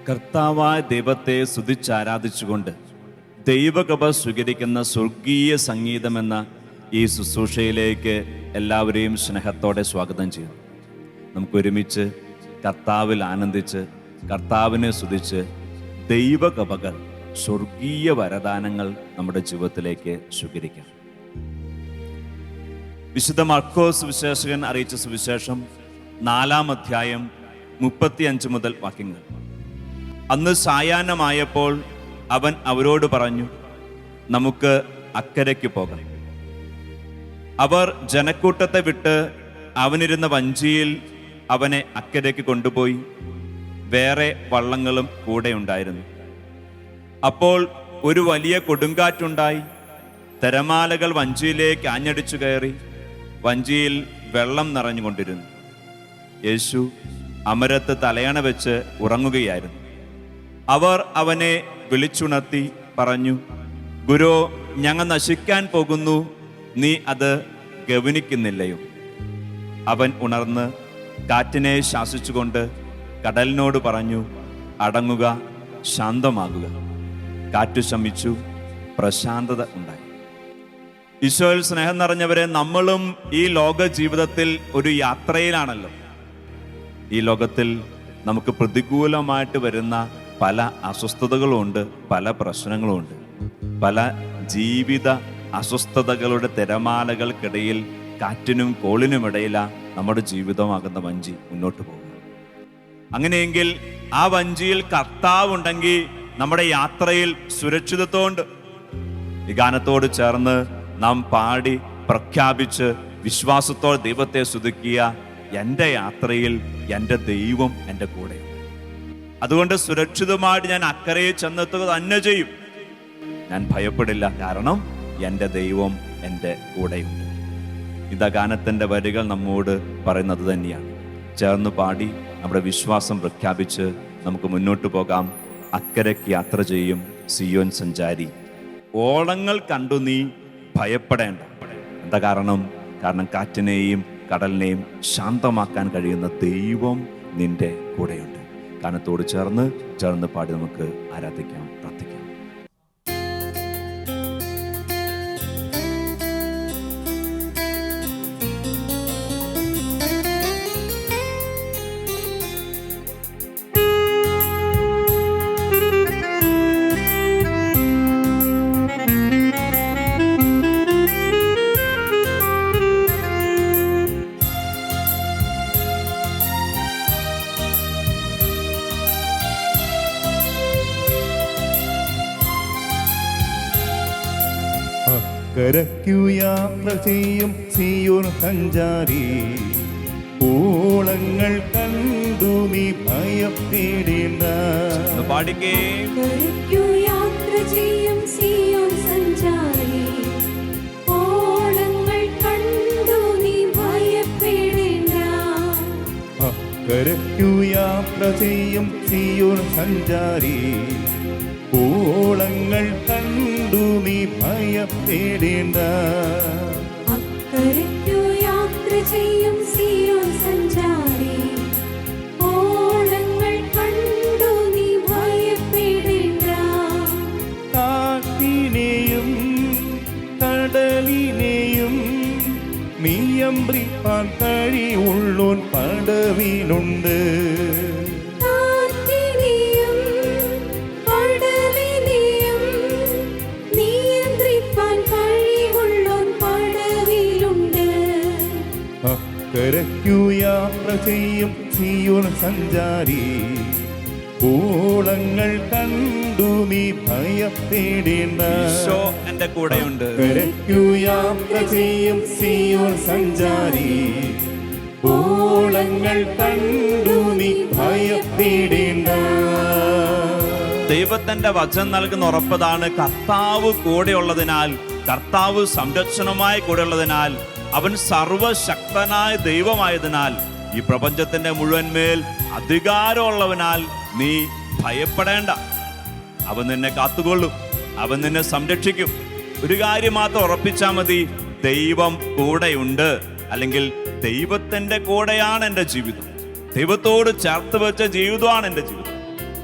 കർത്താവായ ദൈവത്തെ സ്തുതിച്ചാരാധിച്ചുകൊണ്ട് ദൈവകൃപ സ്വീകരിക്കുന്ന സ്വർഗീയ സംഗീതമെന്ന ഈ ശുശ്രൂഷയിലേക്ക് എല്ലാവരെയും സ്നേഹത്തോടെ സ്വാഗതം ചെയ്യുന്നു. നമുക്കൊരുമിച്ച് കർത്താവിൽ ആനന്ദിച്ച് കർത്താവിനെ സ്തുതിച്ച് ദൈവകൃപകൾ, സ്വർഗീയ വരദാനങ്ങൾ നമ്മുടെ ജീവിതത്തിലേക്ക് സ്വീകരിക്കാം. വിശുദ്ധ മർക്കോസ് സുവിശേഷകൻ അറിയിച്ച സുവിശേഷം 4-ാം അധ്യായം 35 മുതൽ വാക്യങ്ങൾ. അന്ന് സായാഹ്നമായപ്പോൾ അവൻ അവരോട് പറഞ്ഞു, നമുക്ക് അക്കരയ്ക്ക് പോകാം. അവർ ജനക്കൂട്ടത്തെ വിട്ട് അവനിരുന്ന വഞ്ചിയിൽ അവനെ അക്കരയ്ക്ക് കൊണ്ടുപോയി. വേറെ വള്ളങ്ങളും കൂടെ ഉണ്ടായിരുന്നു. അപ്പോൾ ഒരു വലിയ കൊടുങ്കാറ്റുണ്ടായി. തിരമാലകൾ വഞ്ചിയിലേക്ക് ആഞ്ഞടിച്ചു കയറി. വഞ്ചിയിൽ വെള്ളം നിറഞ്ഞുകൊണ്ടിരുന്നു. യേശു അമരത്ത് തലയണ വെച്ച് ഉറങ്ങുകയായിരുന്നു. അവർ അവനെ വിളിച്ചുണർത്തി പറഞ്ഞു, ഗുരു, ഞങ്ങൾ നശിക്കാൻ പോകുന്നു, നീ അത് ഗവനിക്കുന്നില്ലയോ? അവൻ ഉണർന്ന് കാറ്റിനെ ശാസിച്ചുകൊണ്ട് കടലിനോട് പറഞ്ഞു, അടങ്ങുക, ശാന്തമാകുക. കാറ്റു ശമിച്ചു, പ്രശാന്തത ഉണ്ടായി. ഈശോയിൽ സ്നേഹം നിറഞ്ഞവരെ, നമ്മളും ഈ ലോക ജീവിതത്തിൽ ഒരു യാത്രയിലാണല്ലോ. ഈ ലോകത്തിൽ നമുക്ക് പ്രതികൂലമായിട്ട് വരുന്ന പല അസ്വസ്ഥതകളുമുണ്ട്, പല പ്രശ്നങ്ങളുമുണ്ട്. പല ജീവിത അസ്വസ്ഥതകളുടെ തിരമാലകൾക്കിടയിൽ കാറ്റിനും കോളിനുമിടയിലാണ് നമ്മുടെ ജീവിതമാകുന്ന വഞ്ചി മുന്നോട്ട് പോകുക. അങ്ങനെയെങ്കിൽ ആ വഞ്ചിയിൽ കർത്താവ് ഉണ്ടെങ്കിൽ നമ്മുടെ യാത്രയിൽ സുരക്ഷിതത്വമുണ്ട്. ഈ ഗാനത്തോട് ചേർന്ന് നാം പാടി പ്രഖ്യാപിച്ച് വിശ്വാസത്തോടെ ദൈവത്തെ സ്തുതിക്കുക, എൻ്റെ യാത്രയിൽ എൻ്റെ ദൈവം എൻ്റെ കൂടെ. അതുകൊണ്ട് സുരക്ഷിതമായിട്ട് ഞാൻ അക്കരയിൽ ചെന്നെത്തുക തന്നെ ചെയ്യും. ഞാൻ ഭയപ്പെടില്ല, കാരണം എൻ്റെ ദൈവം എൻ്റെ കൂടെയുണ്ട്. ഇതാ ഗാനത്തിൻ്റെ വരികൾ നമ്മോട് പറയുന്നത് തന്നെയാണ്. ചേർന്ന് പാടി നമ്മുടെ വിശ്വാസം പ്രഖ്യാപിച്ച് നമുക്ക് മുന്നോട്ട് പോകാം. അക്കരയ്ക്ക് യാത്ര ചെയ്യും സിയോൻ സഞ്ചാരി. ഓളങ്ങൾ കണ്ടു നീ ഭയപ്പെടേണ്ട. എന്താ കാരണം? കാരണം കാറ്റിനെയും കടലിനെയും ശാന്തമാക്കാൻ കഴിയുന്ന ദൈവം നിന്റെ കൂടെയുണ്ട്. ഗാനത്തോട് ചേർന്ന് പാടി നമുക്ക് ആരാധിക്കാം, പ്രാർത്ഥിക്കാം. അക്കരയ്ക്കു യാത്ര ചെയ്യും സിയോൻ സഞ്ചാരി, ഓളങ്ങൾ കണ്ടു നീ ഭയപ്പെടേണ്ട. അക്കരയ്ക്കു യാത്ര ചെയ്യും സിയോൻ സഞ്ചാരി, ഓളങ്ങൾ കണ്ടു നീ ഭയപ്പെടേണ്ട. അക്കരയ്ക്കു യാത്ര ചെയ്യും സിയോൻ സഞ്ചാരി, ഓളങ്ങൾ കണ്ടു നീ ഭയപ്പെടേണ്ട. അക്കരയ്ക്കു യാത്ര ചെയ്യും സിയോൻ സഞ്ചാരി, ഓളങ്ങൾ കണ്ടു നീ ഭയപ്പെടേണ്ട. കാറ്റിനെയും കടലിനെയും നിയന്ത്രിപ്പാൻ കഴിവുള്ളോൻ പടവിലുണ്ട്. അക്കരയ്ക്കു യാത്ര ചെയ്യും സിയോൻ സഞ്ചാരി, ഓളങ്ങൾ കണ്ടു നീ ഭയപ്പെടേണ്ട. എൻ്റെ കൂടെയുണ്ട്. അക്കരയ്ക്കു യാത്ര ചെയ്യും സിയോൻ സഞ്ചാരി, ഓളങ്ങൾ കണ്ടു നീ ഭയപ്പെടേണ്ട. ദൈവത്തിന്റെ വചനം നൽകുന്ന ഉറപ്പതാണ്, കർത്താവ് കൂടെയുള്ളതിനാൽ, കർത്താവ് സംരക്ഷണമായി കൂടെയുള്ളതിനാൽ, അവൻ സർവശക്തനായ ദൈവമായതിനാൽ, ഈ പ്രപഞ്ചത്തിന്റെ മുഴുവൻ മേൽ അധികാരമുള്ളവനാൽ നീ ഭയപ്പെടേണ്ട. അവൻ നിന്നെ കാത്തുകൊള്ളും, അവൻ നിന്നെ സംരക്ഷിക്കും. ഒരു കാര്യം മാത്രം ഉറപ്പിച്ചാൽ മതി, ദൈവം കൂടെയുണ്ട്. അല്ലെങ്കിൽ ദൈവത്തിന്റെ കൂടെയാണ് എൻ്റെ ജീവിതം. ദൈവത്തോട് ചേർത്ത് വെച്ച ജീവിതമാണ് എൻ്റെ ജീവിതം.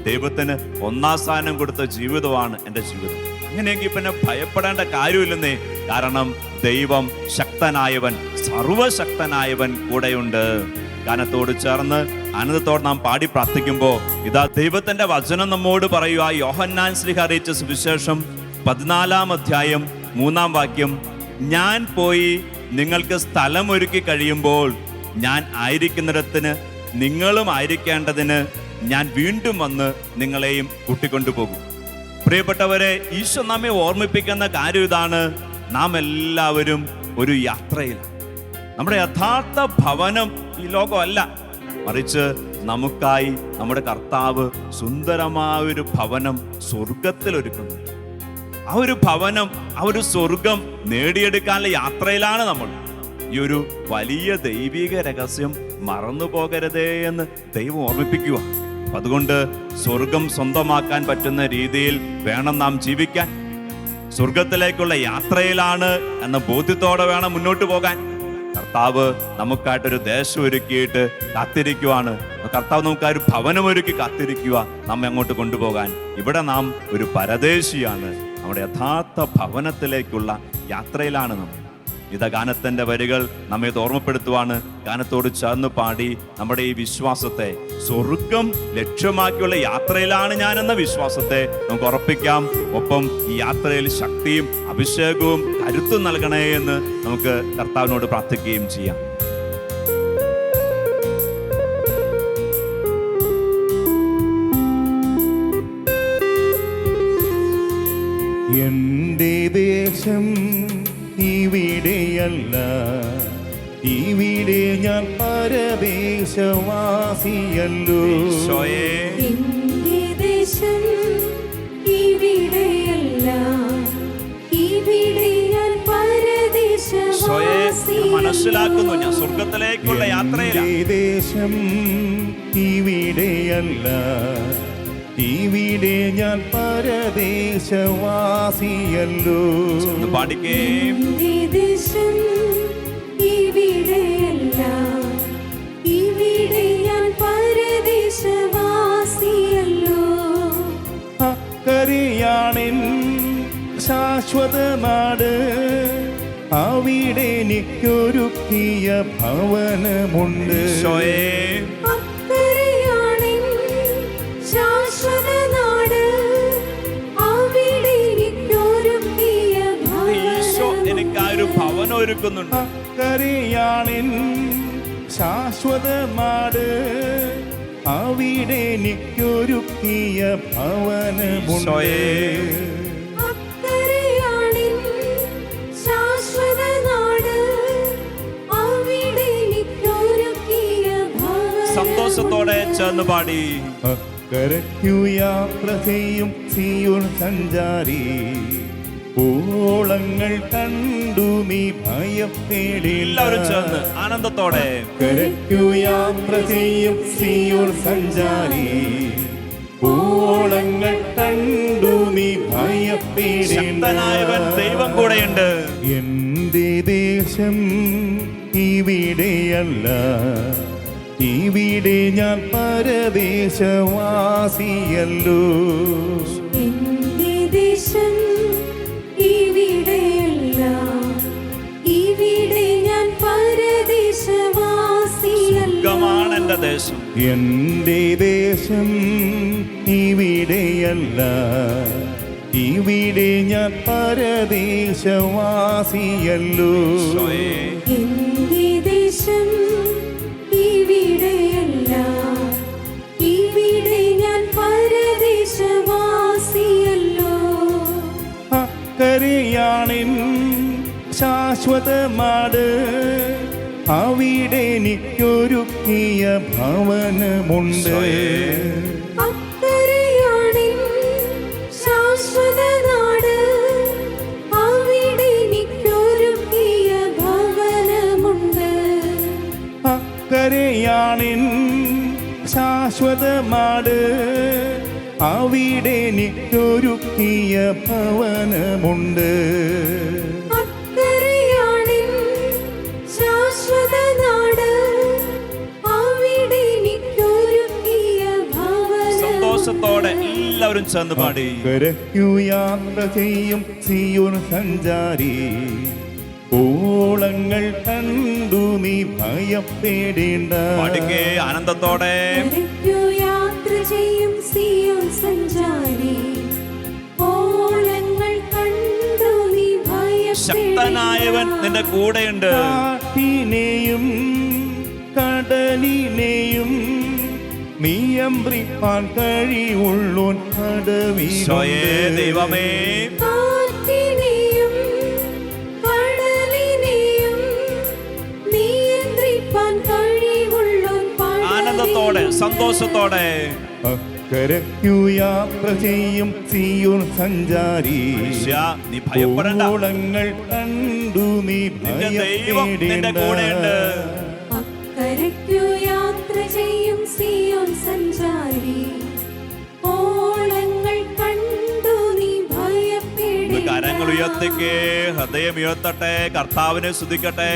ദൈവത്തിന് ഒന്നാം സ്ഥാനം കൊടുത്ത ജീവിതമാണ് എൻ്റെ ജീവിതം. അങ്ങനെയെങ്കിൽ പിന്നെ ഭയപ്പെടേണ്ട കാര്യമില്ലെന്നേ. കാരണം ദൈവം ശക്തനായവൻ, സർവശക്തനായവൻ കൂടെയുണ്ട്. ഗാനത്തോട് ചേർന്ന് ആനന്ദത്തോടെ നാം പാടി പ്രാർത്ഥിക്കുമ്പോൾ ഇതാ ദൈവത്തിന്റെ വചനം നമ്മോട് പറയുക. യോഹന്നാൻ ശ്ലീഹ അറിയിച്ച സുവിശേഷം 14-ാം അധ്യായം 3-ാം വാക്യം, ഞാൻ പോയി നിങ്ങൾക്ക് സ്ഥലമൊരുക്കി കഴിയുമ്പോൾ ഞാൻ ആയിരിക്കുന്നിടത്തിന് നിങ്ങളും ആയിരിക്കേണ്ടതിന് ഞാൻ വീണ്ടും വന്ന് നിങ്ങളെയും കൂട്ടിക്കൊണ്ടുപോകും. പ്രിയപ്പെട്ടവരെ, ഈശോ നമ്മെ ഓർമ്മിപ്പിക്കുന്ന കാര്യം ഇതാണ്. നാം എല്ലാവരും ഒരു യാത്രയിലാണ്. നമ്മുടെ യഥാർത്ഥ ഭവനം ഈ ലോകമല്ല, മറിച്ച് നമുക്കായി നമ്മുടെ കർത്താവ് സുന്ദരമായൊരു ഭവനം സ്വർഗത്തിൽ ഒരുക്കുന്നു. ആ ഒരു ഭവനം, ആ ഒരു സ്വർഗം നേടിയെടുക്കാനുള്ള യാത്രയിലാണ് നമ്മൾ. ഈ ഒരു വലിയ ദൈവിക രഹസ്യം മറന്നു പോകരുതേ എന്ന് ദൈവം ഓർമ്മിപ്പിക്കുക. അതുകൊണ്ട് സ്വർഗം സ്വന്തമാക്കാൻ പറ്റുന്ന രീതിയിൽ വേണം നാം ജീവിക്കാൻ. സ്വർഗത്തിലേക്കുള്ള യാത്രയിലാണ് എന്ന ബോധ്യത്തോടെ വേണം മുന്നോട്ട് പോകാൻ. കർത്താവ് നമുക്കായിട്ടൊരു ദേശം ഒരുക്കിയിട്ട് കാത്തിരിക്കുവാണ്. കർത്താവ് നമുക്കായൊരു ഭവനം ഒരുക്കി കാത്തിരിക്കുക നമ്മെ അങ്ങോട്ട് കൊണ്ടുപോകാൻ. ഇവിടെ നാം ഒരു പരദേശിയാണ്. നമ്മുടെ യഥാർത്ഥ ഭവനത്തിലേക്കുള്ള യാത്രയിലാണ് നമ്മൾ. ഇതാ ഗാനത്തിന്റെ വരികൾ നമ്മെ ഇത് ഓർമ്മപ്പെടുത്തുവാണ്. ഗാനത്തോട് ചേർന്ന് പാടി നമ്മുടെ ഈ വിശ്വാസത്തെ, സ്വർഗം ലക്ഷ്യമാക്കിയുള്ള യാത്രയിലാണ് ഞാനെന്ന വിശ്വാസത്തെ നമുക്ക് ഉറപ്പിക്കാം. ഒപ്പം ഈ യാത്രയിൽ ശക്തിയും അഭിഷേകവും കരുത്തും നൽകണേ എന്ന് നമുക്ക് കർത്താവിനോട് പ്രാർത്ഥിക്കുകയും ചെയ്യാം. എൻ്റെ ദേശം ഇവിടെയല്ല, ഇവിടെ ഞാൻ പരദേശവാസിയല്ലോ. എന്റെ ദേശം ഇവിടെയല്ല, ഇവിടെ ഞാൻ പരദേശവാസിയല്ലോ. മനസ്സിലാക്കുന്നു, ഞാൻ സ്വർഗത്തിലേക്കുള്ള യാത്രയിലാണ്. എൻ്റെ ദേശം ഇവിടെയല്ല, ഇവിടെ ഞാൻ പരദേശവാസിയല്ലോ. പാടിക്കേ. എന്റെ ദേശം ഇവിടെയല്ല, ഇവിടെ ഞാൻ പരദേശവാസിയല്ലോ. അക്കരയാണെൻ ശാശ്വത നാട്, അവിടെ എനിക്കൊരുക്കിയ ഭവനമുണ്ട്. ശാശ്വത നാട്, അവിടെ എനിക്കൊരുക്കിയ എനിക്കൊരു ഭവനം ഒരുക്കുന്നുണ്ട്. അക്കരയാണെൻ ശാശ്വത നാട്, അവിടെ എനിക്കൊരുക്കിയ ഭവനമുണ്ട്. ശാശ്വത നാട്, അവിടെ എനിക്കൊരുക്കിയ ഭവനം. സന്തോഷത്തോടെ ചേർന്ന് പാടി. അക്കരയ്ക്കു യാത്ര ചെയ്യും സിയോൻ സഞ്ചാരി, ഓളങ്ങൾ കണ്ടു നീ ഭയപ്പെടില്ല. എല്ലാവരും ചേർന്ന് ആനന്ദത്തോടെ. അക്കരയ്ക്കു യാത്ര ചെയ്യും സിയോൻ സഞ്ചാരി, ഓളങ്ങൾ കണ്ടു നീ ഭയപ്പെടില്ല. ശക്തനായവൻ ദൈവം കൂടെയുണ്ട്. എൻ്റെ ദേശം ഇവിടെയല്ല, ഇവിടെ ഞാൻ പരദേശവാസിയല്ലോ. എന്റെ ദേശം ഇവിടെയല്ല, ഇവിടെ ഞാൻ പരദേശവാസിയല്ലോ. സ്വർഗമാണ് എൻ്റെ ദേശം. എൻ്റെ ദേശം ഇവിടെയല്ല, ഇവിടെ ഞാൻ പരദേശവാസിയല്ലോ. എന്റെ ദേശം ഇവിടെയല്ല, ഇവിടെ ഞാൻ പരദേശവാസിയല്ലോ. അക്കരയാണെൻ ശാശ്വത നാട്, അവിടെ എനിക്കൊരുക്കിയ ഭവനമുണ്ട്. അക്കരയാണെൻ ശാശ്വത നാട്, അവിടെ എനിക്കൊരുക്കിയ ഭവനമുണ്ട്. അക്കരയാണെൻ ശാശ്വത നാട്, അവിടെ എനിക്കൊരുക്കിയ ഭവനമുണ്ട്. അക്കരയാണെൻ ശാശ്വത നാട്, അവിടെ എനിക്കൊരുക്കിയ ഭവനം. സന്തോഷത്തോടെ എല്ലാവരും ചേർന്ന് പാടി. കരയ്ക്കു യാത്ര ചെയ്യും സിയോൻ സഞ്ചാരി, ഓളങ്ങൾ കണ്ടു നീ ഭയപ്പെടേണ്ട. പാടിക്കേ ആനന്ദത്തോടെ. കരയ്ക്കു യാത്ര ചെയ്യും സിയോൻ സഞ്ചാരി, ഓളങ്ങൾ കണ്ടു നീ ഭയപ്പെടേണ്ട. ശക്തനായവൻ നിന്റെ കൂടെയുണ്ട്. കാട്ടിനെയും കടലിനെയും നിയന്ത്രിപ്പാൻ കഴിവുള്ളോൻ ഈശോയേ ദൈവമേ. കാറ്റിനെയും കടലിനെയും നിയന്ത്രിപ്പാൻ കഴിവുള്ളോൻ ആനന്ദത്തോടെ സന്തോഷത്തോടെ. അക്കരയ്ക്കു യാത്ര ചെയ്യും സിയോൻ സഞ്ചാരി, നീ ഭയപ്പെടേണ്ട. ഓളങ്ങൾ കണ്ടു നീ നിന്റെ ദൈവം നിന്റെ കൂടെയുണ്ട്. അക്കരയ്ക്കു യാത്ര ചെയ്യും സിയോൻ സഞ്ചാരി, ഓളങ്ങൾ കണ്ടു നീ ഭയപ്പെടേണ്ട. കരങ്ങൾ ഉയർത്തിക്കേ, ഹൃദയം ഉയർത്തട്ടെ, കർത്താവിനെ സ്തുതിക്കട്ടെ,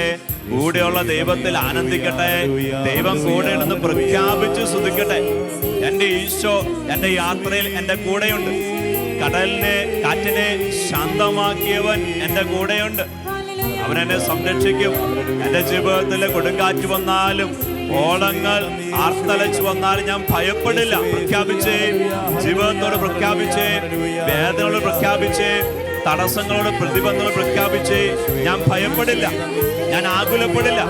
കൂടെയുള്ള ദൈവത്തിൽ ആനന്ദിക്കട്ടെ. ദൈവം കൂടെയുണ്ടെന്ന് പ്രഖ്യാപിച്ച് സ്തുതിക്കട്ടെ. എന്റെ ഈശോ എന്റെ യാത്രയിൽ എന്റെ കൂടെയുണ്ട്. കടലിനെ കാറ്റിനെ ശാന്തമാക്കിയവൻ എന്റെ കൂടെയുണ്ട്. അവൻ എന്നെ സംരക്ഷിക്കും. എന്റെ ജീവിതത്തിലെ കൊടുങ്കാറ്റ് വന്നാലും ഓളങ്ങൾ ആർത്തലച്ചു വന്നാലും ഞാൻ ഭയപ്പെടില്ല. പ്രഖ്യാപിച്ചേ, ജീവിതത്തോട് പ്രഖ്യാപിച്ചേ, വേദനയോട് പ്രഖ്യാപിച്ചേ, തടസ്സങ്ങളോട് പ്രതിബന്ധങ്ങൾ പ്രഖ്യാപിച്ചേ, ഞാൻ ഭയപ്പെടില്ല, ഞാൻ ആകുലപ്പെടില്ല.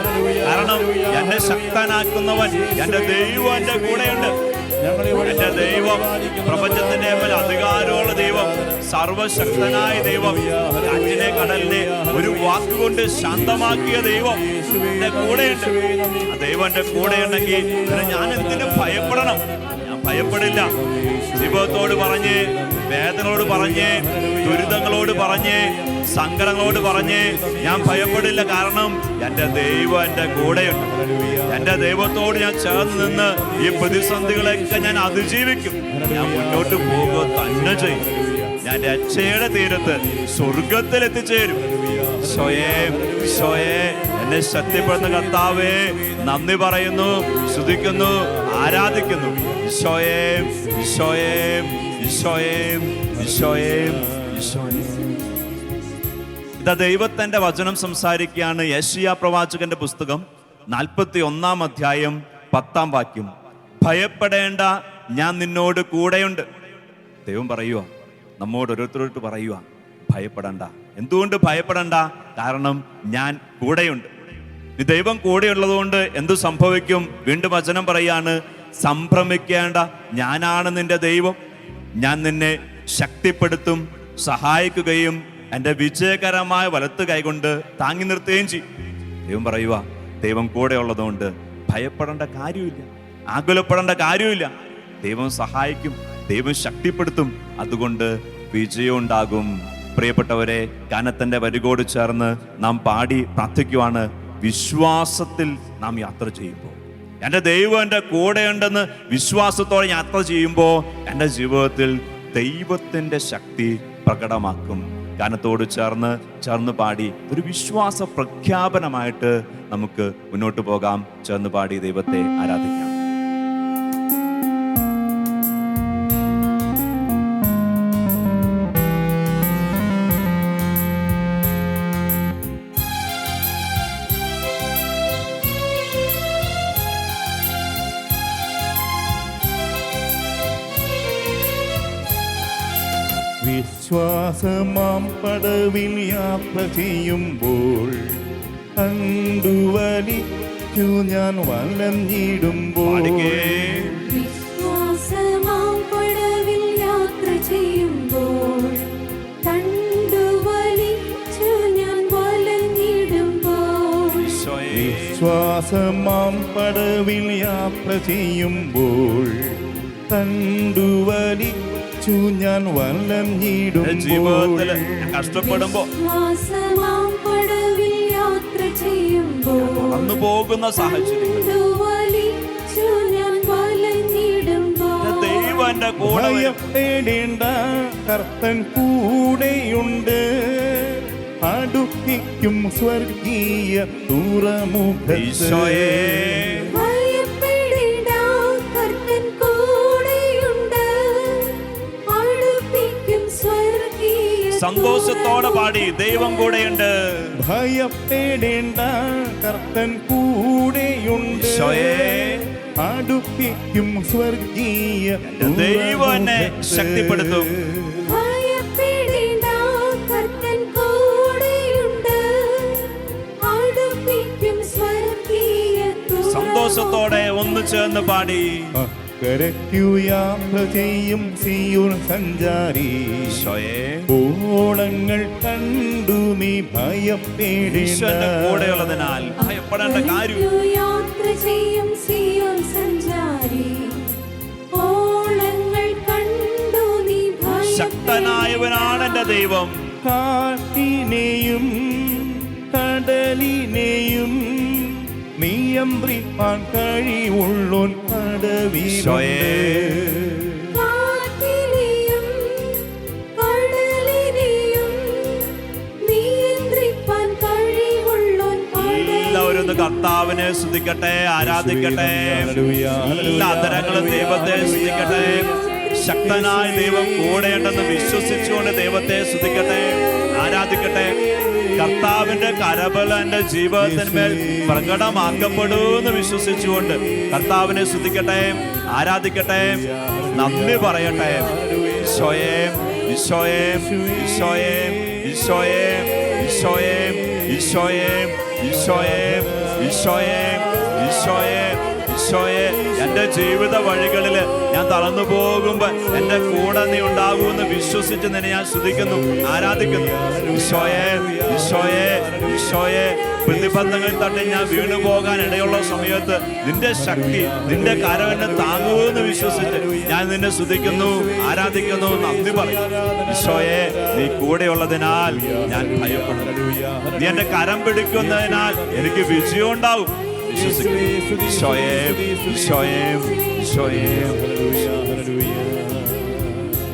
കാരണം എന്നെ ശക്തനാക്കുന്നവൻ എന്റെ ദൈവം എന്റെ കൂടെയുണ്ട്. എന്റെ ദൈവം പ്രപഞ്ചത്തിന്റെ മേൽ അധികാരമുള്ള ദൈവം, സർവശക്തനായ ദൈവം, കാറ്റിനെ കടലിനെ ഒരു വാക്കുകൊണ്ട് ശാന്തമാക്കിയ ദൈവം എന്റെ കൂടെയുണ്ട്. ആ ദൈവം എന്റെ കൂടെയുണ്ടെങ്കിൽ ഞാൻ എന്തിനും ഭയപ്പെടണം? ഞാൻ ഭയപ്പെടില്ല. ജീവിതത്തോട് പറഞ്ഞ്, വേദനയോട് പറഞ്ഞ്, ദുരിതങ്ങളോട് പറഞ്ഞ്, സങ്കടങ്ങളോട് പറഞ്ഞ് ഞാൻ ഭയപ്പെടില്ല. കാരണം എന്റെ ദൈവം എന്റെ കൂടെയുണ്ട്. എന്റെ ദൈവത്തോട് ഞാൻ ചേർന്ന് നിന്ന് ഈ പ്രതിസന്ധികളൊക്കെ ഞാൻ അതിജീവിക്കും. ഞാൻ മുന്നോട്ട് പോകുക തന്നെ ചെയ്യും. ഞാൻ രക്ഷയുടെ തീരത്ത് സ്വർഗത്തിൽ എത്തിച്ചേരും. ഈശോയേ എന്നെ ശക്തിപ്പെടുന്ന കർത്താവേ, നന്ദി പറയുന്നു, സ്തുതിക്കുന്നു, ആരാധിക്കുന്നു. ഈശോയേ ഈശോയേ ഈശോയേ ഈശോയേ ഈശോയേ. ഇതാ ദൈവത്തിന്റെ വചനം സംസാരിക്കുകയാണ്. യെശയ്യാ പ്രവാചകന്റെ പുസ്തകം 41 അധ്യായം 10 വാക്യം. ഭയപ്പെടേണ്ട, ഞാൻ നിന്നോട് കൂടെയുണ്ട്. ദൈവം പറയുക, നമ്മോട് ഓരോരുത്തരോട്ട് പറയുക, ഭയപ്പെടണ്ട. എന്തുകൊണ്ട് ഭയപ്പെടണ്ട? കാരണം ഞാൻ കൂടെയുണ്ട്. ഈ ദൈവം കൂടെയുള്ളത് കൊണ്ട് എന്തു സംഭവിക്കും? വീണ്ടും വചനം പറയാണ്, സംഭ്രമിക്കേണ്ട, ഞാനാണ് നിന്റെ ദൈവം. ഞാൻ നിന്നെ ശക്തിപ്പെടുത്തും, സഹായിക്കുകയും എൻ്റെ വിജയകരമായ വലത്ത് കൈകൊണ്ട് താങ്ങി നിർത്തുകയും ചെയ്യും. ദൈവം പറയുക, ദൈവം കൂടെ ഉള്ളതുകൊണ്ട് ഭയപ്പെടേണ്ട കാര്യമില്ല, ആകുലപ്പെടേണ്ട കാര്യമില്ല. ദൈവം സഹായിക്കും, ദൈവം ശക്തിപ്പെടുത്തും, അതുകൊണ്ട് വിജയം ഉണ്ടാകും. പ്രിയപ്പെട്ടവരെ, ഗാനത്തിന്റെ വരികോട് ചേർന്ന് നാം പാടി പ്രാർത്ഥിക്കുവാണ്. വിശ്വാസത്തിൽ നാം യാത്ര ചെയ്യുമ്പോൾ, എൻ്റെ ദൈവം എൻ്റെ കൂടെയുണ്ടെന്ന് വിശ്വാസത്തോടെ യാത്ര ചെയ്യുമ്പോൾ എൻ്റെ ജീവിതത്തിൽ ദൈവത്തിൻ്റെ ശക്തി പ്രകടമാക്കും. ഗാനത്തോട് ചേർന്ന് പാടി ഒരു വിശ്വാസ പ്രഖ്യാപനമായിട്ട് നമുക്ക് മുന്നോട്ട് പോകാം. ചേർന്ന് പാടി ദൈവത്തെ ആരാധിക്കാം. വിശ്വാസമാം പടവിൽ യാത്ര ചെയ്യുമ്പോൾ, കണ്ടുവലിച്ചു ഞാൻ വലഞ്ഞിടുമ്പോൾ, വിശ്വാസമാം പടവിൽ യാത്ര ചെയ്യുമ്പോൾ, കണ്ടുവലിച്ചു ഞാൻ വലഞ്ഞിടുമ്പോൾ, വിശ്വാസമാം പടവിൽ യാത്ര ചെയ്യുമ്പോൾ, കണ്ടുവലിച്ചു ഞാൻ വലഞ്ഞിടുമ്പോൾ, കഷ്ടപ്പെടുമ്പോ യാത്ര ചെയ്യുമ്പോൾ കടന്നു പോകുന്ന സാഹചര്യം ദൈവം എന്റെ കൂടെ. ഭയപ്പെടേണ്ട, കർത്തൻ കൂടെയുണ്ട്. അടുപ്പിക്കും സ്വർഗീയ തുറമുഖത്ത്. സന്തോഷത്തോടെ പാടി, ദൈവം കൂടെയുണ്ട്. ഭയപ്പെടേണ്ട, കർത്തൻ കൂടെയുണ്ട്. ഈശോയേ, അടുപ്പിക്കും സ്വർഗീയ ദൈവം എന്നെ ശക്തിപ്പെടുത്തും. ഭയപ്പെടേണ്ട, കർത്തൻ കൂടെയുണ്ട്. അടുപ്പിക്കും സ്വർഗീയ തുറമുഖം. സന്തോഷത്തോടെ ഒന്ന് ചേർന്ന് പാടി. അക്കരയ്ക്കു യാത്ര ചെയ്യും സിയോൻ സഞ്ചാരി, ഈശോയേ, ഓളങ്ങൾ കണ്ടു നീ ഭയപ്പെടേണ്ട. ഈശോന്റെ കൂടെയുള്ളതിനാൽ ഭയപ്പെടേണ്ട കാര്യം. യാത്ര ചെയ്യും സിയോൻ സഞ്ചാരി, ഓളങ്ങൾ കണ്ടു നീ ഭയപ്പെടേണ്ട. ശക്തനായവനാണ് എന്റെ ദൈവം. കാറ്റിനെയും കടലിനെയും നിയന്ത്രിപ്പാൻ കഴിവുള്ളോൻ ഈശോയേ, കടവിലുണ്ട്. കാറ്റിനെയും കടലിനെയും നിയന്ത്രിപ്പാൻ കഴിവുള്ളോൻ എല്ലാവരും ഒന്ന് കർത്താവിനെ സ്തുതിക്കട്ടെ, ആരാധിക്കട്ടെ. എല്ലാ തരങ്ങളും ദൈവത്തെ സ്തുതിക്കട്ടെ. ശക്തനായ ദൈവം കൂടെയുണ്ടെന്ന് വിശ്വസിച്ചുകൊണ്ട് ദൈവത്തെ സ്തുതിക്കട്ടെ, ആരാധിക്കട്ടെ. കർത്താവിന്റെ കരബലം എന്റെ ജീവിതത്തിന്മേൽ പ്രകടമാക്കപ്പെടൂന്ന് വിശ്വസിച്ചുകൊണ്ട് കർത്താവിനെ സ്തുതിക്കട്ടെ, ആരാധിക്കട്ടെ, നന്ദി പറയട്ടെ. ഈശോയേ, ഈശോയേ, ഈശോയേ, ഈശോയേ, ഈശോയേ, ഈശോയേ, ഈശോയേ, ഈശോയേ, ഈശോയേ, ഈശോയേ. എന്റെ ജീവിത വഴികളിൽ ഞാൻ തളർന്നു പോകുമ്പോ എന്റെ കൂടെ നീ ഉണ്ടാകുമെന്ന് വിശ്വസിച്ച് നിന്നെ ഞാൻ സ്തുതിക്കുന്നു, ആരാധിക്കുന്നു. ഈശോയേ, ഈശോയേ, ഈശോയേ, പ്രതിബന്ധങ്ങളിൽ തട്ടി ഞാൻ വീണു പോകാൻ ഇടയുള്ള സമയത്ത് നിന്റെ ശക്തി, നിന്റെ കരം എന്നെ താങ്ങുമെന്ന് വിശ്വസിച്ച് ഞാൻ നിന്നെ സ്തുതിക്കുന്നു, ആരാധിക്കുന്നു, നന്ദി പറയും. ഈശോയെ, നീ കൂടെയുള്ളതിനാൽ ഞാൻ ഭയപ്പെടുന്നു. നീ എന്റെ കരം പിടിക്കുന്നതിനാൽ എനിക്ക് വിജയം ഉണ്ടാവും. ഈശോയെ, ഈശോയെ, ഈശോയെ.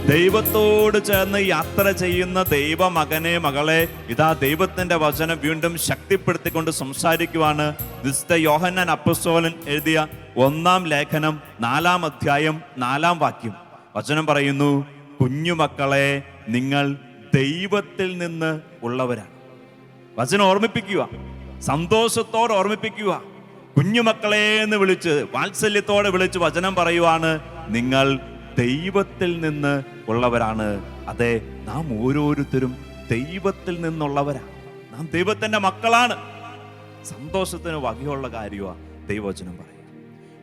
ദൈവത്തോട് ചേർന്ന് യാത്ര ചെയ്യുന്ന ദൈവമകനെ, മകളെ, ഇതാ ദൈവത്തിന്റെ വചനം വീണ്ടും ശക്തിപ്പെടുത്തിക്കൊണ്ട് സംസാരിക്കുവാണ്. വിശുദ്ധ യോഹന്നാൻ അപ്പോസ്തലൻ എഴുതിയ 1-ാം ലേഖനം 4-ാം അധ്യായം 4-ാം വാക്യം. വചനം പറയുന്നു, കുഞ്ഞുമക്കളെ, നിങ്ങൾ ദൈവത്തിൽ നിന്ന് ഉള്ളവരാണ്. വചനം ഓർമ്മിപ്പിക്കുക, സന്തോഷത്തോടെ ഓർമ്മിപ്പിക്കുക. കുഞ്ഞുമക്കളെ എന്ന് വിളിച്ച്, വാത്സല്യത്തോടെ വിളിച്ച് വചനം പറയുവാണ്, നിങ്ങൾ ദൈവത്തിൽ നിന്ന് ഉള്ളവരാണ്. അതെ, നാം ഓരോരുത്തരും ദൈവത്തിൽ നിന്നുള്ളവരാണ്. നാം ദൈവത്തിന്റെ മക്കളാണ്. സന്തോഷത്തിന് വകയുള്ള കാര്യമാണ് ദൈവവചനം പറയുക.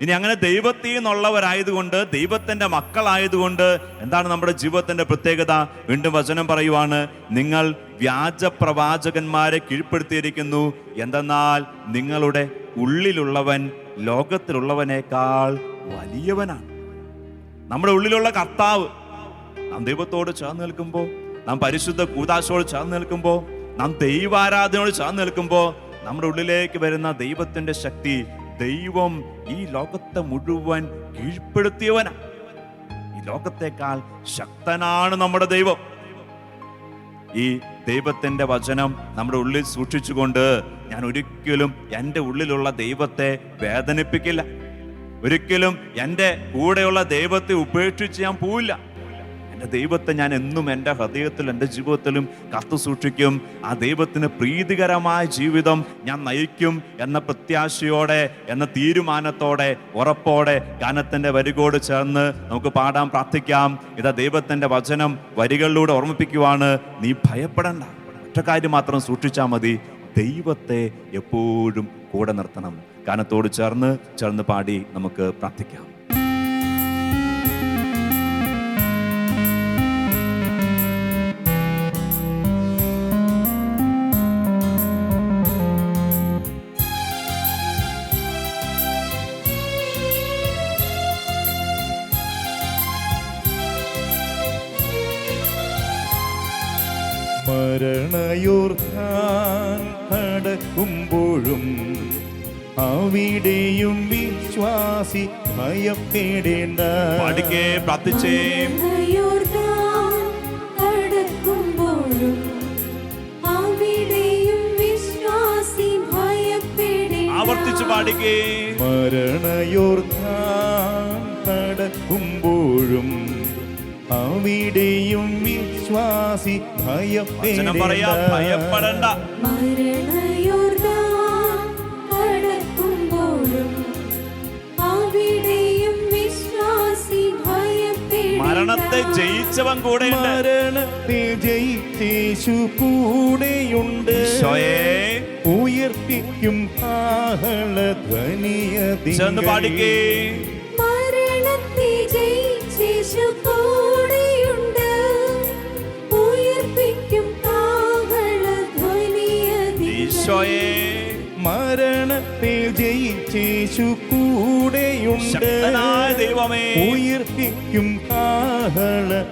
ഇനി അങ്ങനെ ദൈവത്തിൽ നിന്നുള്ളവരായതുകൊണ്ട്, ദൈവത്തിന്റെ മക്കളായതുകൊണ്ട് എന്താണ് നമ്മുടെ ജീവിതത്തിന്റെ പ്രത്യേകത? വീണ്ടും വചനം പറയുവാണ്, നിങ്ങൾ വ്യാജ പ്രവാചകന്മാരെ കീഴ്പ്പെടുത്തിയിരിക്കുന്നു. എന്തെന്നാൽ നിങ്ങളുടെ ഉള്ളിലുള്ളവൻ ലോകത്തിലുള്ളവനേക്കാൾ വലിയവനാണ്. നമ്മുടെ ഉള്ളിലുള്ള കർത്താവ്, നാം ദൈവത്തോട് ചേർന്ന് നിൽക്കുമ്പോൾ, നാം പരിശുദ്ധ കൂദാശയോട് ചേർന്ന് നിൽക്കുമ്പോൾ, നാം ദൈവാരാധനയോട് ചേർന്ന് നിൽക്കുമ്പോൾ നമ്മുടെ ഉള്ളിലേക്ക് വരുന്ന ദൈവത്തിന്റെ ശക്തി, ദൈവം ഈ ലോകത്തെ മുഴുവൻ കീഴ്പ്പെടുത്തിയവനാണ്. ഈ ലോകത്തെക്കാൾ ശക്തനാണ് നമ്മുടെ ദൈവം. ഈ ദൈവത്തിന്റെ വചനം നമ്മുടെ ഉള്ളിൽ സൂക്ഷിച്ചുകൊണ്ട് ഞാൻ ഒരിക്കലും എൻ്റെ ഉള്ളിലുള്ള ദൈവത്തെ വേദനിപ്പിക്കില്ല. ഒരിക്കലും എൻ്റെ കൂടെയുള്ള ദൈവത്തെ ഉപേക്ഷിച്ച് ഞാൻ പോവില്ല. എൻ്റെ ദൈവത്തെ ഞാൻ എന്നും എൻ്റെ ഹൃദയത്തിലും എൻ്റെ ജീവിതത്തിലും കാത്തു സൂക്ഷിക്കും. ആ ദൈവത്തിന് പ്രീതികരമായ ജീവിതം ഞാൻ നയിക്കും എന്ന പ്രത്യാശയോടെ, എന്ന തീരുമാനത്തോടെ, ഉറപ്പോടെ ഗാനത്തിൻ്റെ വരികളോട് ചേർന്ന് നമുക്ക് പാടാൻ പ്രാർത്ഥിക്കാം. ഇതാ ദൈവത്തിൻ്റെ വചനം വരികളിലൂടെ ഓർമ്മിപ്പിക്കുവാണ്, നീ ഭയപ്പെടണ്ട. ഒറ്റ കാര്യം മാത്രം സൂക്ഷിച്ചാൽ മതി, ദൈവത്തെ എപ്പോഴും കൂടെ നിർത്തണം. ഗാനത്തോട് ചേർന്ന് പാടി നമുക്ക് പ്രാർത്ഥിക്കാം. മരണയോർദ്ധാൻ കടക്കുമ്പോഴും അവിടെയും വിശ്വാസി ഭയപ്പെടേണ്ട. പാടിക്കേ, പ്രാർത്ഥിച്ചേ. യോർദാൻ കടക്കുമ്പോഴും അവിടെയും വിശ്വാസി ഭയപ്പെടേണ്ട. ആവർത്തിച്ച് പാടിക്കേ. മരണയോർദ്ധാൻ കടക്കുമ്പോഴും അവിടെയും വിശ്വാസി വചനം പറയാ, ഭയപ്പെടണ്ട. മരണയോർദാൻ കടക്കുമ്പോഴും അവിടെയും വിശ്വാസി ഭയപ്പെടേണ്ട. മരണത്തെ ജയിച്ചവൻ കൂടെയുണ്ട്. മരണത്തെ ജയിച്ചേശു കൂടെയുണ്ട്. ഈശോയെ ഉയർത്തിക്കും ചെന്ന് പാടിക്കേ. മരണത്തെ ജയിച്ചേശു കൂടെയുണ്ട്, ഉയർപ്പിക്കും കാഹളധ്വനിയതിങ്കൽ. ഈശോയെ മരണത്തെ ജയിച്ചേശു കൂടെയുണ്ട്. ശക്തനായ ദൈവമേ, ഉയർത്തിക്കും കാഹളധ്വനിയതിങ്കൽ.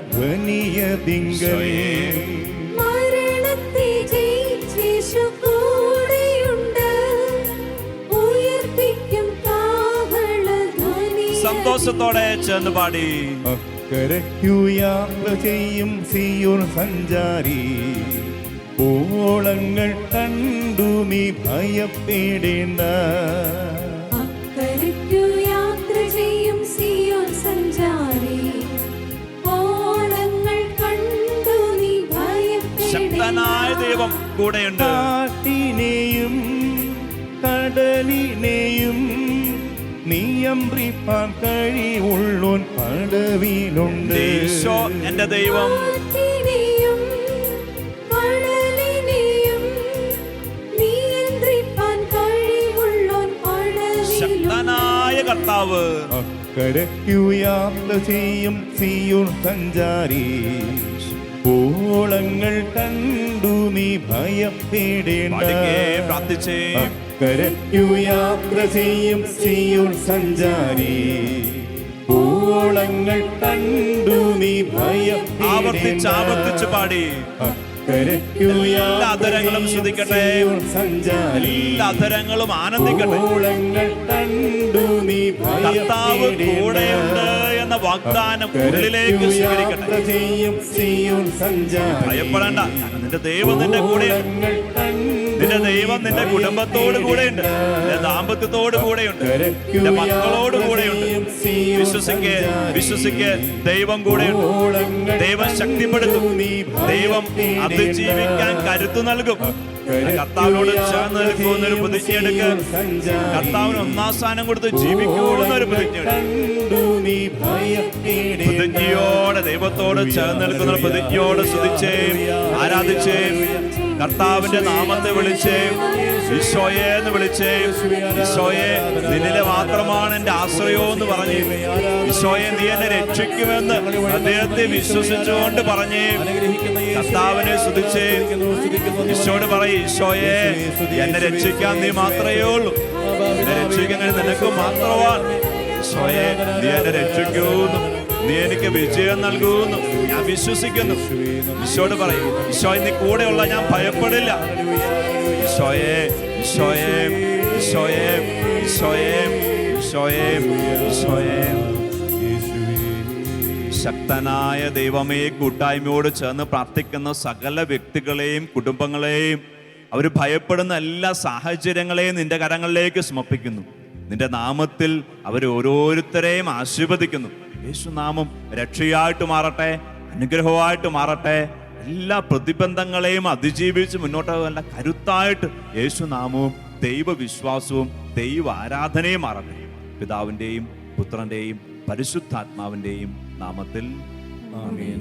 മരണത്തെ ജയിച്ചേശു കൂടെയുണ്ട്, ഉയർപ്പിക്കും കാഹളധ്വനിയതിങ്കൽ. സന്തോഷത്തോടെ ചെന്ന് പാടി. അക്കരയ്ക്കു യാത്ര ചെയ്യും സിയോൻ സഞ്ചാരി, ഓളങ്ങൾ കണ്ടു നീ ഭയപ്പെടേണ്ട. അക്കരയ്ക്കു യാത്ര ചെയ്യും സിയോൻ സഞ്ചാരി, ഓളങ്ങൾ കണ്ടു നീ ഭയപ്പെടേണ്ട. ശക്തനായ ദൈവം കൂടെയുണ്ട്. കാട്ടിനെയും കടലിനെയും നിയന്ത്രിപ്പാൻ കഴിവുള്ളോൻ പടവിലുണ്ട്. ഈശോ എന്റെ ദൈവം. കാറ്റിനെയും കടലിനെയും നിയന്ത്രിപ്പാൻ കഴിവുള്ളോൻ പടവിലുണ്ട്. ശക്തനായ കർത്താവ്. അക്കരയ്ക്കു യാത്ര ചെയ്യും സിയോൻ സഞ്ചാരി, ഓളങ്ങൾ കണ്ടു നീ ഭയപ്പെടേണ്ട. പാടിക്കേ, പ്രാർത്ഥിച്ചേ. അക്കരയ്ക്കു യാത്ര ചെയ്യും സിയോൻ സഞ്ചാരി, ഓളങ്ങൾ കണ്ടു നീ ഭയപ്പെടേണ്ട. ആവർത്തിച്ച് പാടി. അക്കരയ്ക്കു എല്ലാ അധരങ്ങളും ശ്രദ്ധിക്കട്ടെ, സഞ്ചാരി, എല്ലാ അധരങ്ങളും ആനന്ദിക്കട്ടെ. ഓളങ്ങൾ കണ്ടു നീ കർത്താവ് കൂടെയുണ്ട് എന്ന വാഗ്ദാനം ഉള്ളിലേക്ക് സ്വീകരിക്കട്ടെ. ഭയപ്പെടേണ്ട, നിന്റെ ദൈവം നിന്റെ കൂടെയുണ്ട്. നിന്റെ ദൈവം നിന്റെ കുടുംബത്തോട് കൂടെയുണ്ട്, നിന്റെ ദാമ്പത്യത്തോട് കൂടെയുണ്ട്, നിന്റെ മക്കളോട് കൂടെയുണ്ട്. വിശ്വസിക്ക്, വിശ്വസിക്ക്, ദൈവം കൂടെയുണ്ട്. ദൈവം ശക്തിപ്പെടുത്തും, ദൈവം അതിജീവിക്കാൻ കരുത്തു നൽകും. കർത്താവിനോട് ചേർന്ന് നിൽക്കുന്നൊരു പ്രതിജ്ഞ എടുക്ക്. കർത്താവിന് ഒന്നാം സ്ഥാനം കൊടുത്ത് ജീവിക്കൂന്നൊരു പ്രതിജ്ഞ. പ്രതിജ്ഞയോടെ ദൈവത്തോട് ചേർന്ന് നിൽക്കുന്ന പ്രതിജ്ഞയോട് സ്തുതിച്ചേ, ആരാധിച്ചേ, കർത്താവിന്റെ നാമത്തെ വിളിച്ചേ, ഈശോയെ എന്ന് വിളിച്ചേ. ഈശോയെ, നിന്നിലെ മാത്രമാണ് എന്റെ ആശ്രയോ എന്ന് പറഞ്ഞ്, ഈശോയെ നീ എന്നെ രക്ഷിക്കുമെന്ന് അദ്ദേഹത്തെ വിശ്വസിച്ചുകൊണ്ട് പറഞ്ഞേ. കർത്താവിനെ സ്തുതിച്ചേ, ഈശോയോട് പറയും, ഈശോയെ എന്നെ രക്ഷിക്കാൻ നീ മാത്രമേ ഉള്ളൂ, എന്നെ രക്ഷിക്കാൻ നിനക്ക് മാത്രമാണ്. ഈശോയെ നീ എന്നെ രക്ഷിക്കുന്നു, നീ എനിക്ക് വിജയം നൽകുന്നു, ഞാൻ വിശ്വസിക്കുന്നു. ഈശോയോട് പറയും, ഈശോയെ നീ കൂടെയുള്ള ഞാൻ ഭയപ്പെടില്ല. ഈശോയെ, ഈശോയെ, ഈശോയെ, ഈശോയെ, ഈശോയെ, ഈശോയെ. ശക്തനായ ദൈവമേ, കൂട്ടായ്മയോട് ചേർന്ന് പ്രാർത്ഥിക്കുന്ന സകല വ്യക്തികളെയും കുടുംബങ്ങളെയും അവർ ഭയപ്പെടുന്ന എല്ലാ സാഹചര്യങ്ങളെയും നിന്റെ കരങ്ങളിലേക്ക് സമർപ്പിക്കുന്നു. നിന്റെ നാമത്തിൽ അവർ ഓരോരുത്തരെയും ആശീർവദിക്കുന്നു. യേശുനാമം രക്ഷയായിട്ട് മാറട്ടെ, അനുഗ്രഹമായിട്ട് മാറട്ടെ. എല്ലാ പ്രതിബന്ധങ്ങളെയും അതിജീവിച്ച് മുന്നോട്ട് നല്ല കരുത്തായിട്ട് യേശുനാമവും ദൈവവിശ്വാസവും ദൈവ ആരാധനയും മാറട്ടെ. പിതാവിൻ്റെയും പുത്രൻ്റെയും പരിശുദ്ധാത്മാവിൻ്റെയും നാമത്തിൽ ആമേൻ.